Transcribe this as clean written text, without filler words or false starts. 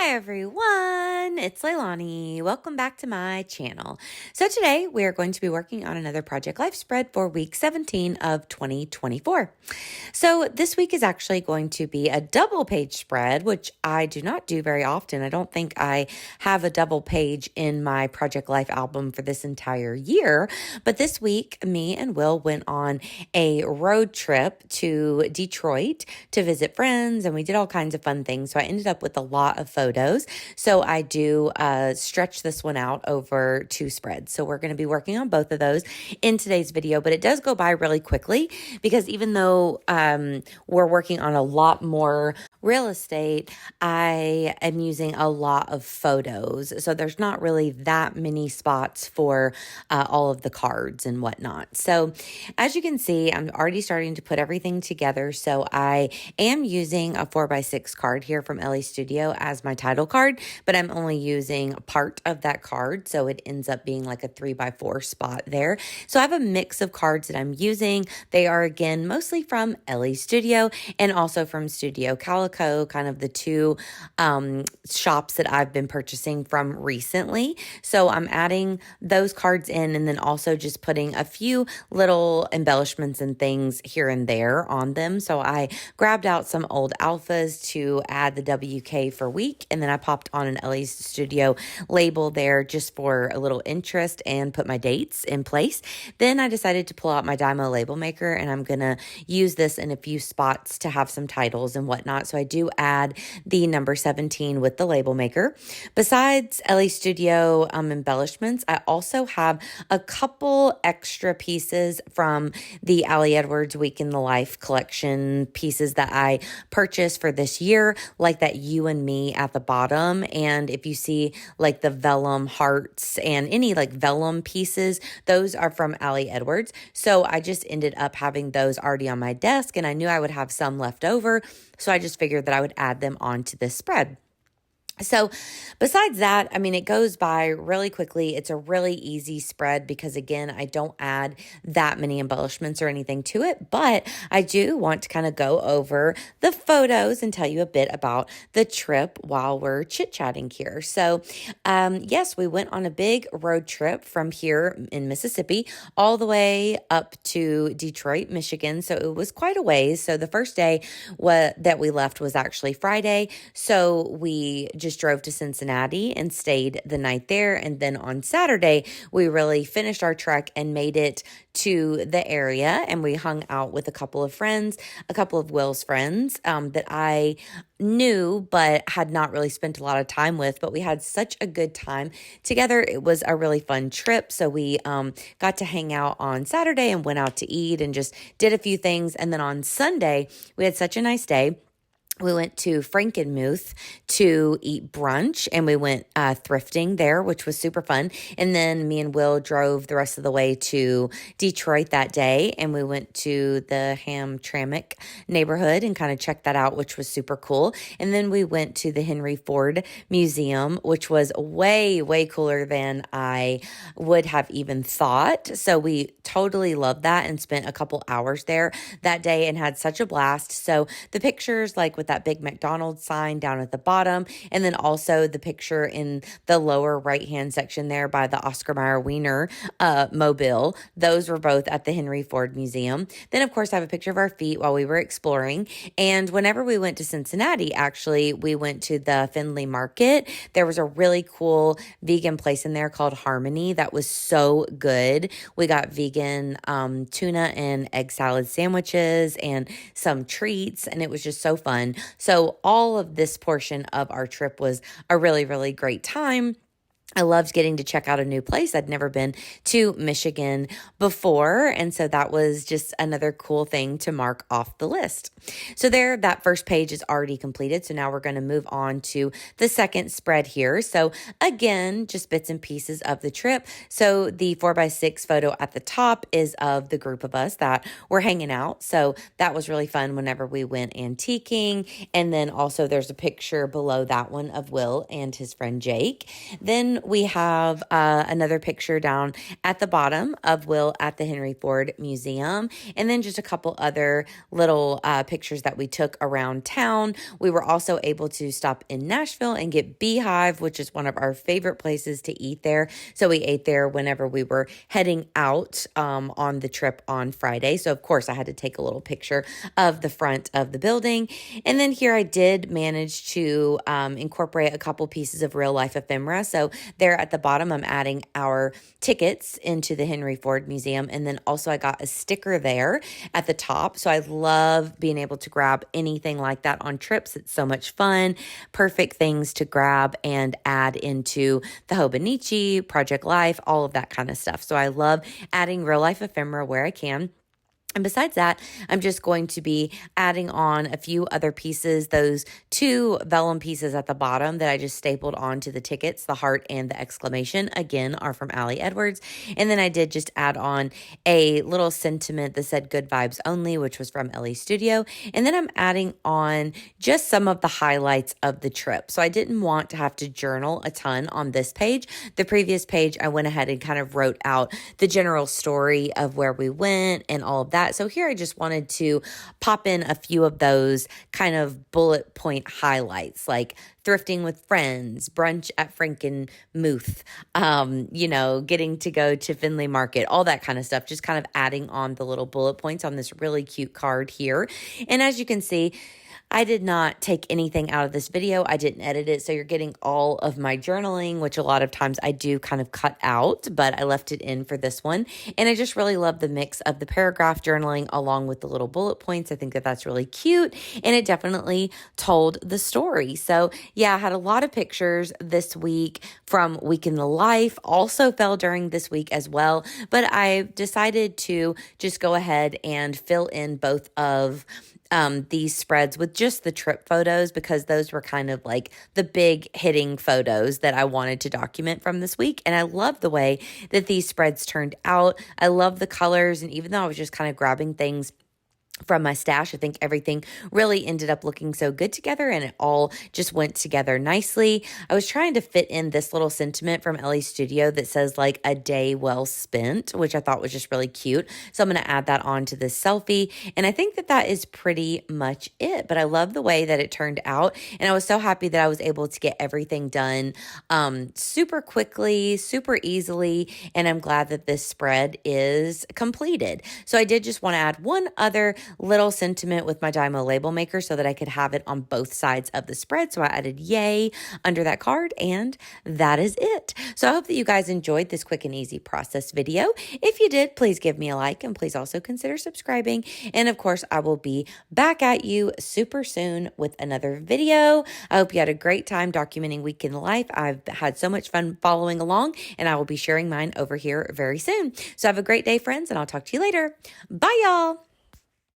Hi everyone, it's Leilani. Welcome back to my channel. So today we are going to be working on another Project Life spread for week 17 of 2024. So this week is actually going to be a double page spread, which I do not do very often. I don't think I have a double page in my Project Life album for this entire year. But this week, me and Will went on a road trip to Detroit to visit friends, and we did all kinds of fun things. So I ended up with a lot of photos. So I do stretch this one out over two spreads. So we're going to be working on both of those in today's video, but it does go by really quickly because even though we're working on a lot more real estate, I am using a lot of photos. So there's not really that many spots for all of the cards and whatnot. So as you can see, I'm already starting to put everything together. So I am using a 4x6 card here from Ellie Studio as my title card, but I'm only using part of that card. So it ends up being like a 3x4 spot there. So I have a mix of cards that I'm using. They are again mostly from Ellie Studio and also from Studio Calico, kind of the two shops that I've been purchasing from recently. So I'm adding those cards in and then also just putting a few little embellishments and things here and there on them. So I grabbed out some old alphas to add the WK for week, and then I popped on an Ellie's Studio label there just for a little interest and put my dates in place. Then I decided to pull out my Dymo label maker, and I'm going to use this in a few spots to have some titles and whatnot. So I do add the number 17 with the label maker. Besides Ellie Studio embellishments, I also have a couple extra pieces from the Allie Edwards Week in the Life collection pieces that I purchased for this year, like that You and Me at the bottom. And if you see like the vellum hearts and any like vellum pieces, those are from Allie Edwards. So I just ended up having those already on my desk, and I knew I would have some left over. So I just figured that I would add them onto this spread. So besides that, I mean, it goes by really quickly. It's a really easy spread because, again, I don't add that many embellishments or anything to it, but I do want to kind of go over the photos and tell you a bit about the trip while we're chit-chatting here. So, yes, we went on a big road trip from here in Mississippi all the way up to Detroit, Michigan. So it was quite a ways. So the first day that we left was actually Friday. So we just drove to Cincinnati and stayed the night there. And then on Saturday, we really finished our trek and made it to the area. And we hung out with a couple of friends, a couple of Will's friends that I knew but had not really spent a lot of time with. But we had such a good time together. It was a really fun trip. So we got to hang out on Saturday and went out to eat and just did a few things. And then on Sunday, we had such a nice day. We went to Frankenmuth to eat brunch, and we went thrifting there, which was super fun. And then me and Will drove the rest of the way to Detroit that day, and we went to the Hamtramck neighborhood and kind of checked that out, which was super cool. And then we went to the Henry Ford Museum, which was way, way cooler than I would have even thought. So we totally loved that and spent a couple hours there that day and had such a blast. So the pictures, like with that big McDonald's sign down at the bottom, and then also the picture in the lower right-hand section there by the Oscar Mayer Wiener mobile. Those were both at the Henry Ford Museum. Then, of course, I have a picture of our feet while we were exploring. And whenever we went to Cincinnati, actually, we went to the Findlay Market. There was a really cool vegan place in there called Harmony that was so good. We got vegan tuna and egg salad sandwiches and some treats, and it was just so fun. So all of this portion of our trip was a really, really great time. I loved getting to check out a new place. I'd never been to Michigan before, and so that was just another cool thing to mark off the list. So there, that first page is already completed. So now we're going to move on to the second spread here. So again, just bits and pieces of the trip. So the 4x6 photo at the top is of the group of us that were hanging out. So that was really fun whenever we went antiquing. And then also there's a picture below that one of Will and his friend Jake. Then we have another picture down at the bottom of Will at the Henry Ford Museum, and then just a couple other little pictures that we took around town. We were also able to stop in Nashville and get Beehive, which is one of our favorite places to eat there. So we ate there whenever we were heading out on the trip on Friday. So of course I had to take a little picture of the front of the building. And then here I did manage to incorporate a couple pieces of real life ephemera. So there at the bottom, I'm adding our tickets into the Henry Ford Museum. And then also I got a sticker there at the top. So I love being able to grab anything like that on trips. It's so much fun. Perfect things to grab and add into the Hobonichi, Project Life, all of that kind of stuff. So I love adding real life ephemera where I can. And besides that, I'm just going to be adding on a few other pieces, those two vellum pieces at the bottom that I just stapled onto the tickets, the heart and the exclamation, again, are from Allie Edwards. And then I did just add on a little sentiment that said good vibes only, which was from Ellie Studio. And then I'm adding on just some of the highlights of the trip. So I didn't want to have to journal a ton on this page. The previous page, I went ahead and kind of wrote out the general story of where we went and all of that. So here I just wanted to pop in a few of those kind of bullet point highlights, like thrifting with friends, brunch at Frankenmuth, getting to go to Finley Market, all that kind of stuff, just kind of adding on the little bullet points on this really cute card here. And as you can see, I did not take anything out of this video. I didn't edit it. So you're getting all of my journaling, which a lot of times I do kind of cut out, but I left it in for this one. And I just really love the mix of the paragraph journaling along with the little bullet points. I think that that's really cute. And it definitely told the story. So yeah, I had a lot of pictures this week from Week in the Life, also fell during this week as well. But I decided to just go ahead and fill in both of these spreads with just the trip photos, because those were kind of like the big hitting photos that I wanted to document from this week. And I love the way that these spreads turned out. I love the colors. And even though I was just kind of grabbing things from my stash, I think everything really ended up looking so good together, and it all just went together nicely. I was trying to fit in this little sentiment from Ellie Studio that says like a day well spent, which I thought was just really cute. So I'm going to add that on to this selfie. And I think that that is pretty much it, but I love the way that it turned out. And I was so happy that I was able to get everything done super quickly, super easily. And I'm glad that this spread is completed. So I did just want to add one other little sentiment with my Dymo label maker so that I could have it on both sides of the spread. So I added yay under that card, and that is it. So I hope that you guys enjoyed this quick and easy process video. If you did, please give me a like, and please also consider subscribing. And of course, I will be back at you super soon with another video. I hope you had a great time documenting Week in the Life. I've had so much fun following along, and I will be sharing mine over here very soon. So have a great day, friends, and I'll talk to you later. Bye, y'all.